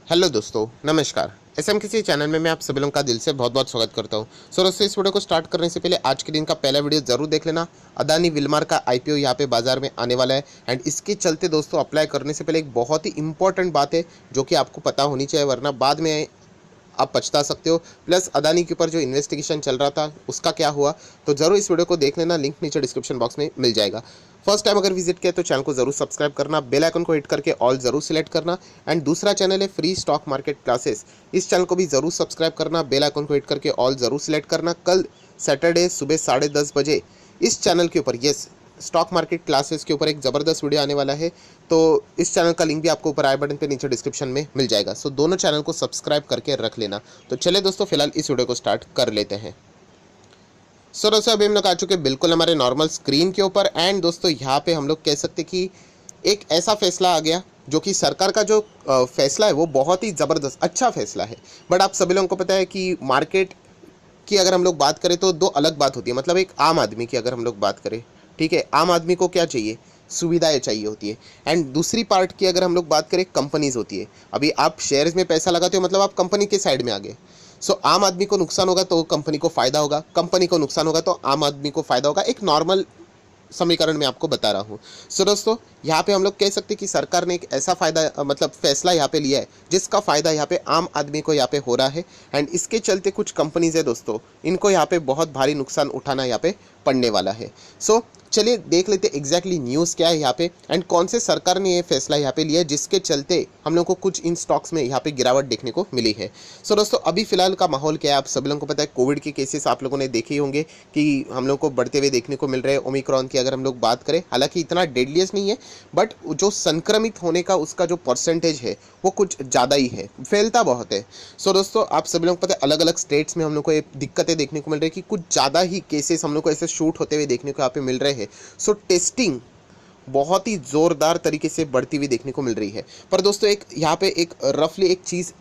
Hello दोस्तों, नमस्कार। SM किसी चैनल में मैं आप सभी लोगों का दिल से बहुत बहुत स्वागत करता हूं। दोस्तों, इस वीडियो को स्टार्ट करने से पहले आज के दिन का पहला वीडियो जरूर देख लेना। अदानी विल्मार का आईपीओ यहाँ पे बाजार में आने वाला है एंड इसके चलते दोस्तों अप्लाई करने से पहले एक बहुत ही इंपॉर्टेंट बात है जो कि आपको पता होनी चाहिए, वरना बाद में आप पछता सकते हो। प्लस अदानी के ऊपर जो इन्वेस्टिगेशन चल रहा था उसका क्या हुआ, तो जरूर इस वीडियो को देख लेना। लिंक नीचे डिस्क्रिप्शन बॉक्स में मिल जाएगा। फर्स्ट टाइम अगर विजिट किया तो चैनल को जरूर सब्सक्राइब करना, बेल आइकन को हिट करके ऑल जरूर सिलेक्ट करना। एंड दूसरा चैनल है फ्री स्टॉक मार्केट क्लासेस, इस चैनल को भी जरूर सब्सक्राइब करना, बेल आइकन को हिट करके ऑल जरूर सिलेक्ट करना। कल सैटरडे सुबह 10:30 बजे इस चैनल के ऊपर स्टॉक मार्केट क्लासेस के ऊपर एक ज़बरदस्त वीडियो आने वाला है। तो इस चैनल का लिंक भी आपको ऊपर आई बटन पे नीचे डिस्क्रिप्शन में मिल जाएगा। सो दोनों चैनल को सब्सक्राइब करके रख लेना। तो चले दोस्तों, फिलहाल इस वीडियो को स्टार्ट कर लेते हैं। सो दोस्तों, अभी हम लोग आ चुके हैं बिल्कुल हमारे नॉर्मल स्क्रीन के ऊपर। एंड दोस्तों यहाँ पे हम लोग कह सकते कि एक ऐसा फैसला आ गया जो कि सरकार का जो फैसला है वो बहुत ही ज़बरदस्त अच्छा फैसला है। बट आप सभी लोगों को पता है कि मार्केट की अगर हम लोग बात करें तो दो अलग बात होती है। मतलब एक आम आदमी की अगर हम लोग बात करें, ठीक है, आम आदमी को क्या चाहिए, सुविधाएं चाहिए होती है। एंड दूसरी पार्ट की अगर हम लोग बात करें, कंपनीज होती है। अभी आप शेयर्स में पैसा लगाते हो मतलब आप कंपनी के साइड में आ गए। सो आम आदमी को नुकसान होगा तो कंपनी को फायदा होगा, कंपनी को नुकसान होगा तो आम आदमी को फायदा होगा। एक नॉर्मल समीकरण में आपको बता रहा हूँ। सो दोस्तों यहाँ पे हम लोग कह सकते हैं कि सरकार ने एक ऐसा फायदा मतलब फैसला यहाँ पे लिया है जिसका फायदा यहाँ पे आम आदमी को यहाँ पे हो रहा है। एंड इसके चलते कुछ कंपनीज है दोस्तों, इनको यहाँ पे बहुत भारी नुकसान उठाना यहाँ पे पड़ने वाला है। सो चलिए देख लेते एग्जैक्टली न्यूज़ क्या है यहाँ पे एंड कौन से सरकार ने ये फैसला यहाँ पे लिया है जिसके चलते हम लोग को कुछ इन स्टॉक्स में यहाँ पे गिरावट देखने को मिली है। सो दोस्तों अभी फिलहाल का माहौल क्या है, आप सभी लोगों को पता है। कोविड के केसेस आप लोगों ने देखे ही होंगे कि हम लोग को बढ़ते हुए देखने को मिल रहे हैं। ओमिक्रॉन की अगर हम लोग बात करें, हालांकि इतना डेडलियस्ट नहीं है, बट जो संक्रमित होने का उसका जो परसेंटेज है वो कुछ ज़्यादा ही है, फैलता बहुत है। सो दोस्तों आप सभी लोग पता है अलग अलग स्टेट्स में हम लोग को ये दिक्कतें देखने को मिल रही है कि कुछ ज़्यादा ही केसेस हम लोग को ऐसे शूट होते हुए देखने को यहाँ पे मिल रहे हैं। सो टेस्टिंग बहुत ही ज़ोरदार तरीके से बढ़ती हुई देखने को मिल रही है। पर दोस्तों एक यहाँ पे एक रफली एक चीज़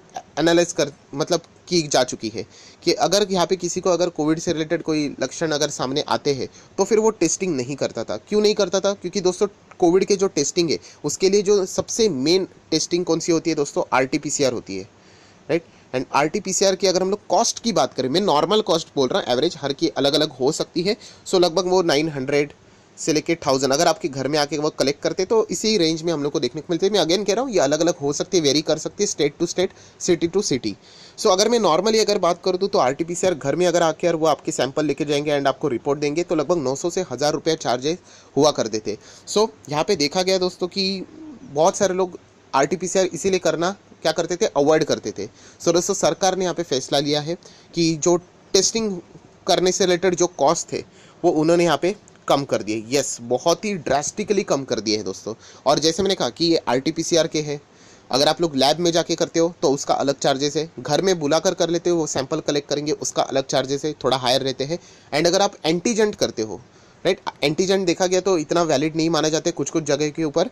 एनालाइज कर मतलब की जा चुकी है कि अगर यहाँ पे किसी को अगर कोविड से रिलेटेड कोई लक्षण अगर सामने आते हैं तो फिर वो टेस्टिंग नहीं करता था। क्यों नहीं करता था? क्योंकि दोस्तों कोविड के जो टेस्टिंग है उसके लिए जो सबसे मेन टेस्टिंग कौन सी होती है दोस्तों, RT-PCR होती है, राइट। एंड RT-PCR की अगर हम लोग कॉस्ट की बात करें, मैं नॉर्मल कॉस्ट बोल रहा हूँ, एवरेज हर की अलग अलग हो सकती है। सो लगभग वो 900 से लेके 1000 अगर आपके घर में आके वो कलेक्ट करते तो इसी रेंज में हम लोग को देखने को मिलते है। मैं अगेन कह रहा हूँ ये अलग अलग हो सकती है, वेरी कर सकती है state to state, city to city. So अगर मैं नॉर्मली अगर बात कर दूँ तो RT-PCR घर में अगर आके और वो आपके सैंपल लेके जाएंगे एंड आपको रिपोर्ट देंगे तो लगभग 900 से 1000 रुपये चार्जेस हुआ करते थे। सो यहाँ पे देखा गया दोस्तों कि बहुत सारे लोग RT-PCR इसीलिए करना क्या करते थे, अवॉइड करते थे। सो दोस्तों सरकार ने यहाँ पे फैसला लिया है कि जो टेस्टिंग करने से रिलेटेड जो कॉस्ट थे वो उन्होंने यहाँ पे कम कर दिए। यस, बहुत ही ड्रास्टिकली कम कर दिए हैं दोस्तों। और जैसे मैंने कहा कि ये RT-PCR के हैं, अगर आप लोग लैब में जाके करते हो तो उसका अलग चार्जेस है, घर में बुलाकर कर लेते हो वो सैंपल कलेक्ट करेंगे उसका अलग चार्जेस है, थोड़ा हायर रहते हैं। एंड अगर आप एंटीजेंट करते हो, राइट, एंटीजेंट देखा गया तो इतना वैलिड नहीं माना जाते कुछ कुछ जगह के ऊपर,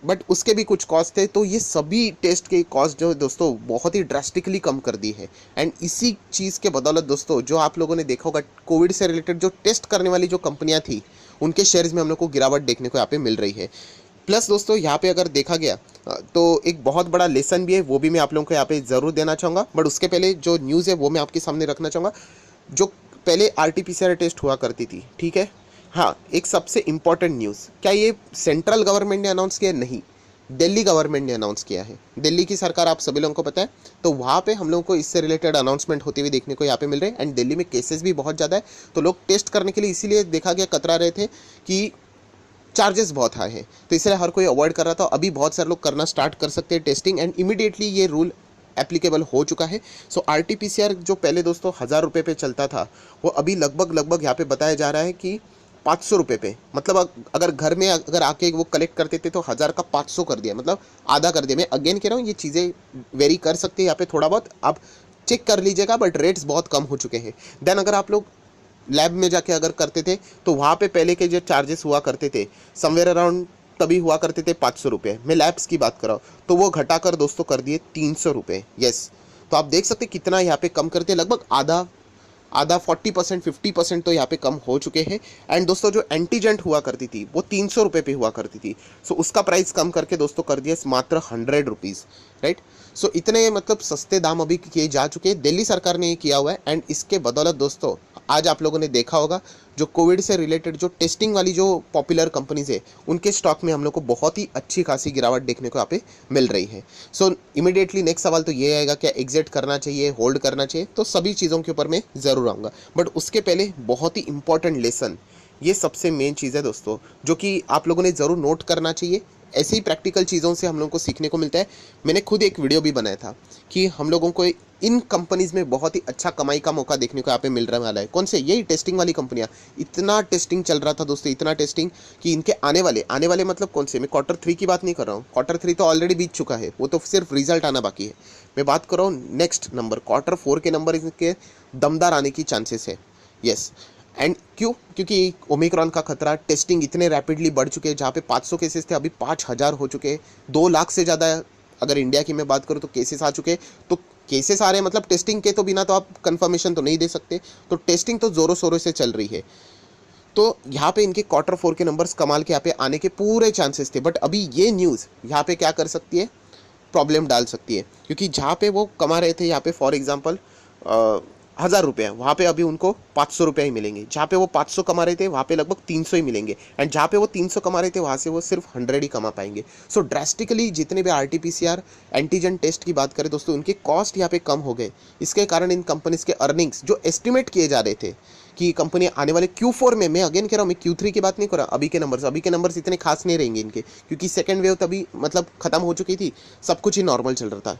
बट उसके भी कुछ कॉस्ट थे। तो ये सभी टेस्ट के कॉस्ट जो दोस्तों बहुत ही ड्रास्टिकली कम कर दी है। एंड इसी चीज़ के बदौलत दोस्तों जो आप लोगों ने देखा होगा कोविड से रिलेटेड जो टेस्ट करने वाली जो कंपनियां थी उनके शेयर्स में हम लोग को गिरावट देखने को यहाँ पे मिल रही है। प्लस दोस्तों यहाँ पे अगर देखा गया तो एक बहुत बड़ा लेसन भी है, वो भी मैं आप लोगों को यहाँ पे ज़रूर देना चाहूँगा। बट उसके पहले जो न्यूज़ है वो मैं आपके सामने रखना चाहूँगा। जो पहले RT-PCR टेस्ट हुआ करती थी, ठीक है, हाँ, एक सबसे इम्पॉर्टेंट न्यूज़, क्या ये सेंट्रल गवर्नमेंट ने अनाउंस किया? नहीं, दिल्ली गवर्नमेंट ने अनाउंस किया है। दिल्ली की सरकार आप सभी लोगों को पता है, तो वहाँ पे हम लोगों को इससे रिलेटेड अनाउंसमेंट होते हुए देखने को यहाँ पे मिल रहे हैं। एंड दिल्ली में केसेस भी बहुत ज़्यादा है तो लोग टेस्ट करने के लिए इसीलिए देखा गया कतरा रहे थे कि चार्जेस बहुत हाई है, तो इसलिए हर कोई अवॉइड कर रहा था। अभी बहुत सारे लोग करना स्टार्ट कर सकते हैं टेस्टिंग एंड इमीडिएटली ये रूल एप्लीकेबल हो चुका है। सो RT-PCR जो पहले दोस्तों 1000 रुपये पे चलता था वो अभी लगभग यहाँ पे बताया जा रहा है कि 500 रुपये पे, मतलब अगर घर में अगर आके वो कलेक्ट करते थे तो 1000 का 500 कर दिया, मतलब आधा कर दिया। मैं अगेन कह रहा हूँ ये चीज़ें वेरी कर सकती है, यहाँ पे थोड़ा बहुत आप चेक कर लीजिएगा, बट रेट्स बहुत कम हो चुके हैं। देन अगर आप लोग लैब में जाके अगर करते थे तो वहाँ पे पहले के जो चार्जेस हुआ करते थे समवेयर अराउंड तभी हुआ करते थे 500 रुपये, मैं लैब्स की बात कर रहा हूँ, तो वो घटाकर दोस्तों कर दिए 300 रुपये। यस, तो आप देख सकते कितना यहाँ पे कम करते, लगभग आधा आधा 40% 50% तो यहाँ पे कम हो चुके हैं। एंड दोस्तों जो एंटीजेंट हुआ करती थी वो 300 रुपये पे हुआ करती थी, सो उसका प्राइस कम करके दोस्तों कर दिया मात्र 100 रुपीज़, राइट। सो इतने मतलब सस्ते दाम अभी किए जा चुके हैं, दिल्ली सरकार ने ये किया हुआ है। एंड इसके बदौलत दोस्तों आज आप लोगों ने देखा होगा जो कोविड से रिलेटेड जो टेस्टिंग वाली जो पॉपुलर कंपनीज है उनके स्टॉक में हम लोग को बहुत ही अच्छी खासी गिरावट देखने को यहाँ पे मिल रही है। सो इमीडिएटली नेक्स्ट सवाल तो ये आएगा क्या एग्जिट करना चाहिए, होल्ड करना चाहिए, तो सभी चीज़ों के ऊपर मैं ज़रूर आऊँगा। बट उसके पहले बहुत ही इंपॉर्टेंट लेसन, ये सबसे मेन चीज़ है दोस्तों जो कि आप लोगों ने ज़रूर नोट करना चाहिए। ऐसे ही प्रैक्टिकल चीज़ों से हम लोगों को सीखने को मिलता है। मैंने खुद एक वीडियो भी बनाया था कि हम लोगों को इन कंपनीज़ में बहुत ही अच्छा कमाई का मौका देखने को यहाँ पे मिल रहा वाला है। कौन से? यही टेस्टिंग वाली कंपनियाँ। इतना टेस्टिंग चल रहा था दोस्तों, इतना टेस्टिंग कि इनके आने वाले मतलब कौन से, मैं Q3 की बात नहीं कर रहा हूँ, Q3 तो ऑलरेडी बीत चुका है, वो तो सिर्फ रिजल्ट आना बाकी है। मैं बात कर रहा हूँ नेक्स्ट नंबर, Q4 के नंबर इनके दमदार आने की चांसेस है। यस, एंड क्यों? क्योंकि ओमिक्रॉन का खतरा, टेस्टिंग इतने रैपिडली बढ़ चुके हैं, जहाँ पे 500 केसेस थे अभी 5000 हो चुके हैं, 2 लाख से ज़्यादा अगर इंडिया की मैं बात करूँ तो केसेस आ चुके हैं। तो केसेस आ रहे हैं मतलब टेस्टिंग के तो बिना तो आप कंफर्मेशन तो नहीं दे सकते, तो टेस्टिंग तो ज़ोरों शोरों से चल रही है। तो यहाँ पे इनके Q4 के नंबर्स कमाल के यहाँ पे आने के पूरे चांसेस थे। बट अभी ये न्यूज़ यहाँ पे क्या कर सकती है, प्रॉब्लम डाल सकती है, क्योंकि जहाँ पे वो कमा रहे थे यहाँ पे फॉर एग्जांपल 1000 रुपये, वहाँ पे अभी उनको 500 रुपये ही मिलेंगे। जहाँ पे वो 500 कमा रहे थे वहाँ पे लगभग 300 ही मिलेंगे। एंड जहाँ पे वो 300 कमा रहे थे वहाँ से वो सिर्फ 100 ही कमा पाएंगे। सो ड्रास्टिकली जितने भी RT-PCR एंटीजन टेस्ट की बात करें दोस्तों, उनके कॉस्ट यहाँ पे कम हो गए। इसके कारण इन कंपनीज के अर्निंग्स जो एस्टिमेट किए जा रहे थे कि कंपनी आने वाले Q4 में, मैं अगेन कह रहा हूँ, मैं Q3 की बात नहीं कर रहा, अभी के नंबर्स इतने खास नहीं रहेंगे इनके, क्योंकि सेकेंड वेव तभी मतलब खत्म हो चुकी थी, सब कुछ ही नॉर्मल चल रहा था।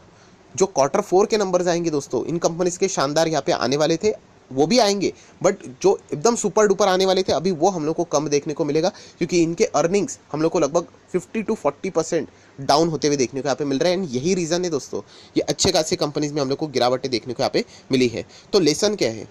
जो Q4 के नंबर्स आएंगे दोस्तों इन कंपनीज के शानदार यहाँ पे आने वाले थे, वो भी आएंगे। बट जो एकदम सुपर डुपर आने वाले थे अभी वो हम लोग को कम देखने को मिलेगा, क्योंकि इनके अर्निंग्स हम लोग को लगभग 50 to 40% डाउन होते हुए देखने को यहाँ पे मिल रहा है। एंड यही रीज़न है दोस्तों ये अच्छे खासे कंपनीज में हम लोग को गिरावटें देखने को यहाँ पे मिली है। तो लेसन क्या है?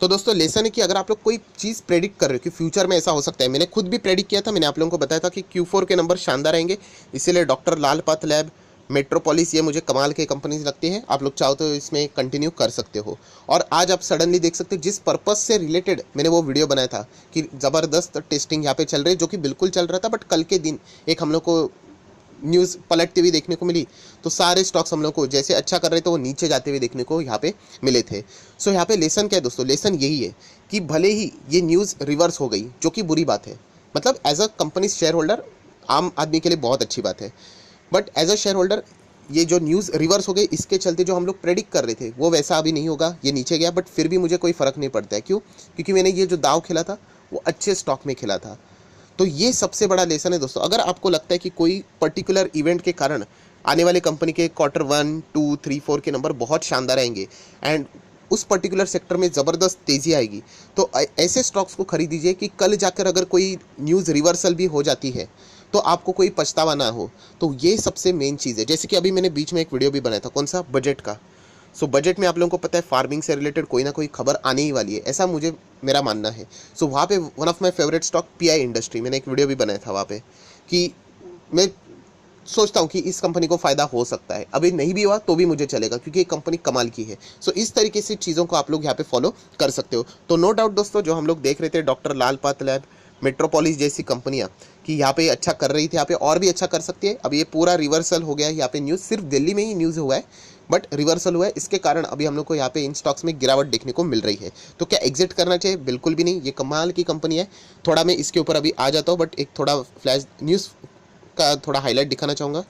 तो दोस्तों लेसन है कि अगर आप लोग कोई चीज़ प्रेडिक्ट कर रहे हो कि फ्यूचर में ऐसा हो सकता है, मैंने खुद भी प्रेडिक्ट किया था, मैंने आप लोगों को बताया था कि Q4 के नंबर शानदार आएंगे, इसीलिए डॉक्टर लाल पाथ लैब, मेट्रोपोलिस, ये मुझे कमाल के कंपनीज लगती है। आप लोग चाहो तो इसमें कंटिन्यू कर सकते हो। और आज आप सडनली देख सकते हो जिस पर्पस से रिलेटेड मैंने वो वीडियो बनाया था कि ज़बरदस्त टेस्टिंग यहाँ पे चल रही है, जो कि बिल्कुल चल रहा था, बट कल के दिन एक हम लोग को न्यूज़ पलटती हुई देखने को मिली, तो सारे स्टॉक्स हम लोग को जैसे अच्छा कर रहे थे वो नीचे जाते हुए देखने को यहाँ पे मिले थे। सो यहाँ पे लेसन क्या है दोस्तों? लेसन यही है कि भले ही ये न्यूज़ रिवर्स हो गई, जो कि बुरी बात है, मतलब as a company share holder आम आदमी के लिए बहुत अच्छी बात है, but as a share holder ये जो न्यूज़ रिवर्स हो गई, इसके चलते जो हम लोग प्रेडिक्ट कर रहे थे वो वैसा अभी नहीं होगा, ये नीचे गया, बट फिर भी मुझे कोई फ़र्क नहीं पड़ता है। क्यों? क्योंकि मैंने ये जो दाव खेला था वो अच्छे स्टॉक में खेला था। तो ये सबसे बड़ा लेसन है दोस्तों। अगर आपको लगता है कि कोई पर्टिकुलर इवेंट के कारण आने वाले कंपनी के Q1, 2, 3, 4 के नंबर बहुत शानदार आएंगे एंड उस पर्टिकुलर सेक्टर में ज़बरदस्त तेज़ी आएगी, तो ऐसे स्टॉक्स को खरीद दीजिए कि कल जाकर अगर कोई न्यूज़ रिवर्सल भी हो जाती है तो आपको कोई पछतावा ना हो। तो ये सबसे मेन चीज़ है। जैसे कि अभी मैंने बीच में एक वीडियो भी बनाया था, कौन सा? बजट का। सो बजट में आप लोगों को पता है फार्मिंग से रिलेटेड कोई ना कोई खबर आने ही वाली है, ऐसा मुझे मेरा मानना है। सो वहाँ पे one of my favourite stock PI industry, मैंने एक वीडियो भी बनाया था वहाँ पे कि मैं सोचता हूँ कि इस कंपनी को फ़ायदा हो सकता है, अभी नहीं भी हुआ तो भी मुझे चलेगा क्योंकि ये कंपनी कमाल की है। सो इस तरीके से चीज़ों को आप लोग यहाँ पे फॉलो कर सकते हो। तो नो डाउट दोस्तों जो हम लोग देख रहे थे डॉक्टर लाल पाथ लैब, मेट्रोपोलिस जैसी कंपनियाँ कि यहाँ पे अच्छा कर रही थी, यहाँ पे और भी अच्छा कर सकती है, अब ये पूरा रिवर्सल हो गया है। यहाँ पे न्यूज़ सिर्फ दिल्ली में ही न्यूज़ हुआ है बट रिवर्सल हुआ है, इसके कारण अभी हम लोग को यहाँ पे इन स्टॉक्स में गिरावट देखने को मिल रही है। तो क्या एग्जिट करना चाहिए? बिल्कुल भी नहीं, ये कमाल की कंपनी है। थोड़ा मैं इसके ऊपर अभी आ जाता हूँ, बट एक थोड़ा फ्लैश न्यूज़ का थोड़ा हाईलाइट दिखाना चाहूँगा।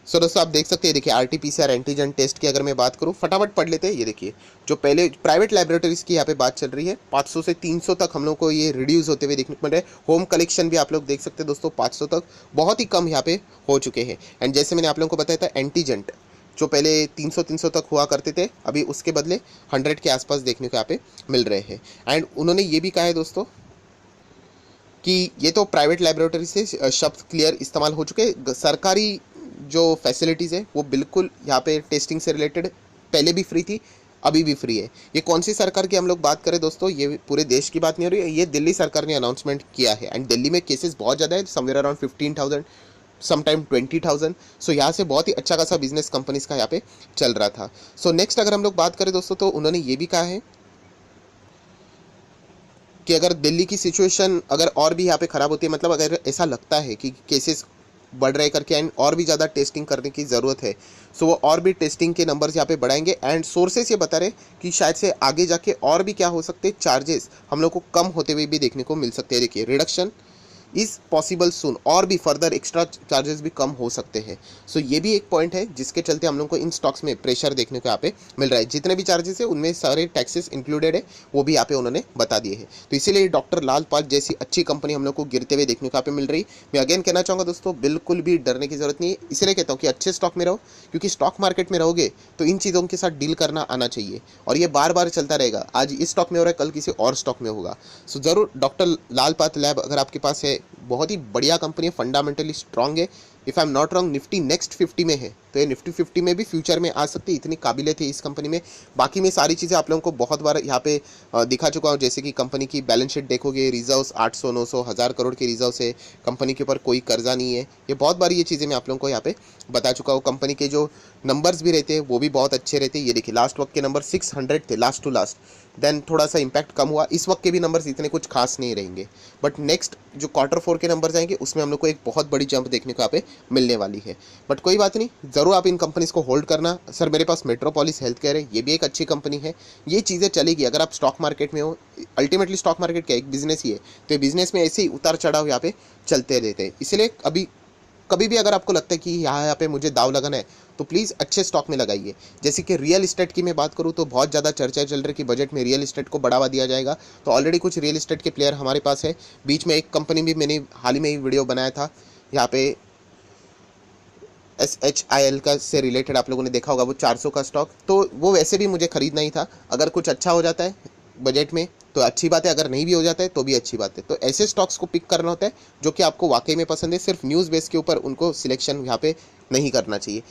सो दोस्तों आप देख सकते हैं, देखिए RT-PCR एंटीजन टेस्ट की अगर मैं बात करूँ, फटाफट पढ़ लेते हैं। ये देखिए जो पहले प्राइवेट लैबोरेटरीज़ की यहाँ पे बात चल रही है, 500 से 300 तक हम लोग को ये रिड्यूस होते हुए देखने को मिल रहा है। होम कलेक्शन भी आप लोग देख सकते हैं दोस्तों, 500 तक बहुत ही कम यहाँ पे हो चुके हैं। एंड जैसे मैंने आप लोगों को बताया था एंटीजेंट जो पहले 300 तक हुआ करते थे, अभी उसके बदले 100 के आसपास देखने को यहाँ पे मिल रहे हैं। एंड उन्होंने ये भी कहा है दोस्तों कि ये तो प्राइवेट लैबोरेटरी से शब्द क्लियर इस्तेमाल हो चुके हैं, सरकारी जो फैसिलिटीज़ है वो बिल्कुल यहाँ पे टेस्टिंग से रिलेटेड पहले भी फ्री थी, अभी भी फ्री है। ये कौन सी सरकार की हम लोग बात करें दोस्तों, ये पूरे देश की बात नहीं हो रही है, ये दिल्ली सरकार ने अनाउंसमेंट किया है। एंड दिल्ली में केसेस बहुत ज़्यादा है, समवेयर अराउंड 15,000 समटाइम 20,000। सो यहाँ से बहुत ही अच्छा खासा बिजनेस कंपनीज का यहाँ पे चल रहा था। सो नेक्स्ट अगर हम लोग बात करें दोस्तों, तो उन्होंने ये भी कहा है कि अगर दिल्ली की सिचुएशन अगर और भी यहाँ पे ख़राब होती है, मतलब अगर ऐसा लगता है कि केसेस बढ़ रहे करके एंड और भी ज़्यादा टेस्टिंग करने की ज़रूरत है, सो वो और भी टेस्टिंग के नंबर्स यहाँ पे बढ़ाएंगे। एंड सोर्सेस ये बता रहे कि शायद से आगे जाके और भी क्या हो सकते हैं, चार्जेस हम लोग को कम होते हुए भी देखने को मिल सकते हैं। देखिए, रिडक्शन इज़ पॉसिबल सून, और भी फर्दर एक्स्ट्रा चार्जेस भी कम हो सकते हैं। सो ये भी एक पॉइंट है जिसके चलते हम लोग को इन स्टॉक्स में प्रेशर देखने को यहाँ पे मिल रहा है। जितने भी चार्जेस है उनमें सारे टैक्सेस इंक्लूडेड है, वो भी यहाँ पे उन्होंने बता दिए हैं। तो इसीलिए डॉक्टर लाल पाल जैसी अच्छी कंपनी हम लोग को गिरते हुए देखने को यहाँ पे मिल रही। मैं अगेन कहना चाहूँगा दोस्तों, बिल्कुल भी डरने की जरूरत नहीं है। इसलिए कहता हूँ कि अच्छे स्टॉक में रहो, क्योंकि स्टॉक मार्केट में रहोगे तो इन चीज़ों के साथ डील करना आना चाहिए, और ये बार बार चलता रहेगा। आज इस स्टॉक में हो रहा है, कल किसी और स्टॉक में होगा। सो ज़रूर डॉक्टर लाल पाल लैब अगर आपके पास है, बहुत ही बढ़िया कंपनी है, फंडामेंटली स्ट्रांग है। If I am not wrong, Nifty next 50 में है, तो ये निफ्टी 50 में भी फ्यूचर में आ सकती है, इतनी काबिलियत है इस कंपनी में। बाकी मैं सारी चीज़ें आप लोगों को बहुत बार यहाँ पे दिखा चुका हूँ, जैसे कि कंपनी की बैलेंस शीट देखोगे, रिजर्व्स 800 900 1000 करोड़ के रिजर्व्स है, कंपनी के ऊपर कोई कर्जा नहीं है। ये बहुत बार ये चीज़ें मैं आप लोगों को यहाँ पे बता चुका हूँ। कंपनी के जो नंबर्स भी रहते हैं वो भी बहुत अच्छे रहते हैं। ये देखिए, लास्ट वक्त के नंबर 600 थे, लास्ट टू लास्ट, देन थोड़ा सा इम्पैक्ट कम हुआ। इस वक्त के भी नंबर्स इतने कुछ खास नहीं रहेंगे, बट नेक्स्ट जो Q4 के नंबर्स आएंगे उसमें हम लोग को एक बहुत बड़ी जंप देखने को यहाँ पे मिलने वाली है। बट कोई बात नहीं, ज़रूर आप इन कंपनीज को होल्ड करना। सर मेरे पास मेट्रोपोलिस हेल्थ केयर है, ये भी एक अच्छी कंपनी है, ये चीज़ें चलेगी अगर आप स्टॉक मार्केट में हो। अल्टीमेटली स्टॉक मार्केट क्या एक बिजनेस ही है, तो ये बिजनेस में ऐसे ही उतार चढ़ाव यहाँ पे चलते रहते हैं। इसलिए अभी कभी भी अगर आपको लगता है कि यहाँ पे मुझे दाव लगाना है, तो प्लीज़ अच्छे स्टॉक में लगाइए। जैसे कि रियल इस्टेट की मैं बात करूँ तो बहुत ज़्यादा चर्चा चल रही है कि बजट में रियल इस्टेट को बढ़ावा दिया जाएगा। तो ऑलरेडी कुछ रियल इस्टेट के प्लेयर हमारे पास है। बीच में एक कंपनी भी मैंने हाल ही में ही वीडियो बनाया था, यहाँ पे SHIL का से रिलेटेड आप लोगों ने देखा होगा, वो 400 का स्टॉक। तो वो वैसे भी मुझे खरीदना ही था। अगर कुछ अच्छा हो जाता है बजट में तो अच्छी बात है, अगर नहीं भी हो जाता है तो भी अच्छी बात है। तो ऐसे स्टॉक्स को पिक करना होता है जो कि आपको वाकई में पसंद है। सिर्फ न्यूज़ बेस के ऊपर उनको सिलेक्शन यहाँ पे नहीं करना चाहिए।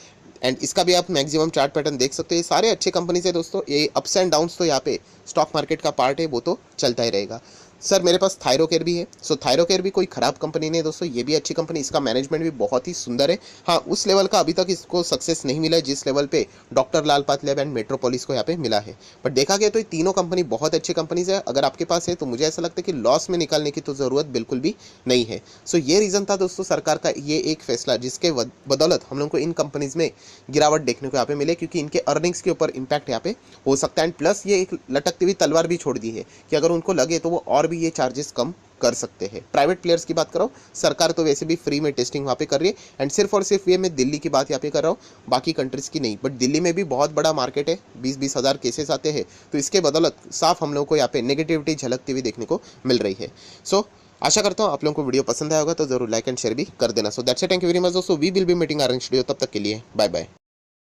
एंड इसका भी आप मैक्सिमम चार्ट पैटर्न देख सकते हो। ये सारे अच्छे कंपनीज है दोस्तों। ये अप्स एंड डाउन्स तो यहाँ पे स्टॉक मार्केट का पार्ट है, वो तो चलता ही रहेगा। सर मेरे पास थायरोकेयर भी है। सो थायरोकेयर भी कोई ख़राब कंपनी नहीं है दोस्तों, ये भी अच्छी कंपनी, इसका मैनेजमेंट भी बहुत ही सुंदर है। हाँ, उस लेवल का अभी तक इसको सक्सेस नहीं मिला है जिस लेवल पे doctor Lal path lab and metropolis को यहाँ पे मिला है। बट देखा गया तो ये तीनों कंपनी बहुत अच्छी कंपनीज है। अगर आपके पास है तो मुझे ऐसा लगता है कि लॉस में निकालने की तो ज़रूरत बिल्कुल भी नहीं है। सो ये रीज़न था दोस्तों सरकार का ये एक फैसला, जिसके बदौलत हम लोग को इन कंपनीज में गिरावट देखने को यहाँ पे मिले, क्योंकि इनके अर्निंग्स के ऊपर इम्पैक्ट यहाँ पे हो सकता है। एंड प्लस ये एक लटकती हुई तलवार भी छोड़ दी है कि अगर उनको लगे तो वो और भी ये चार्जेस कम कर सकते हैं। प्राइवेट प्लेयर्स की बात करो, सरकार तो वैसे भी फ्री में टेस्टिंग वहाँ पे कर रही है। एंड सिर्फ और सिर्फ ये मैं दिल्ली की बात यहाँ पे कर रहा हूँ, बाकी कंट्रीज़ की नहीं। बट दिल्ली में भी बहुत बड़ा मार्केट है, 20-20 हज़ार केसेस आते हैं। तो इसके बदौलत साफ हम लोगों को यहाँ पे नेगेटिविटी झलकती हुई देखने को मिल रही है। सो आशा करता हूँ आप लोगों को वीडियो पसंद आया होगा, तो जरूर लाइक एंड शेयर भी कर देना। So that's it, thank you very much दोस्तों। We will be meeting our next video. तब तक के लिए बाय बाय।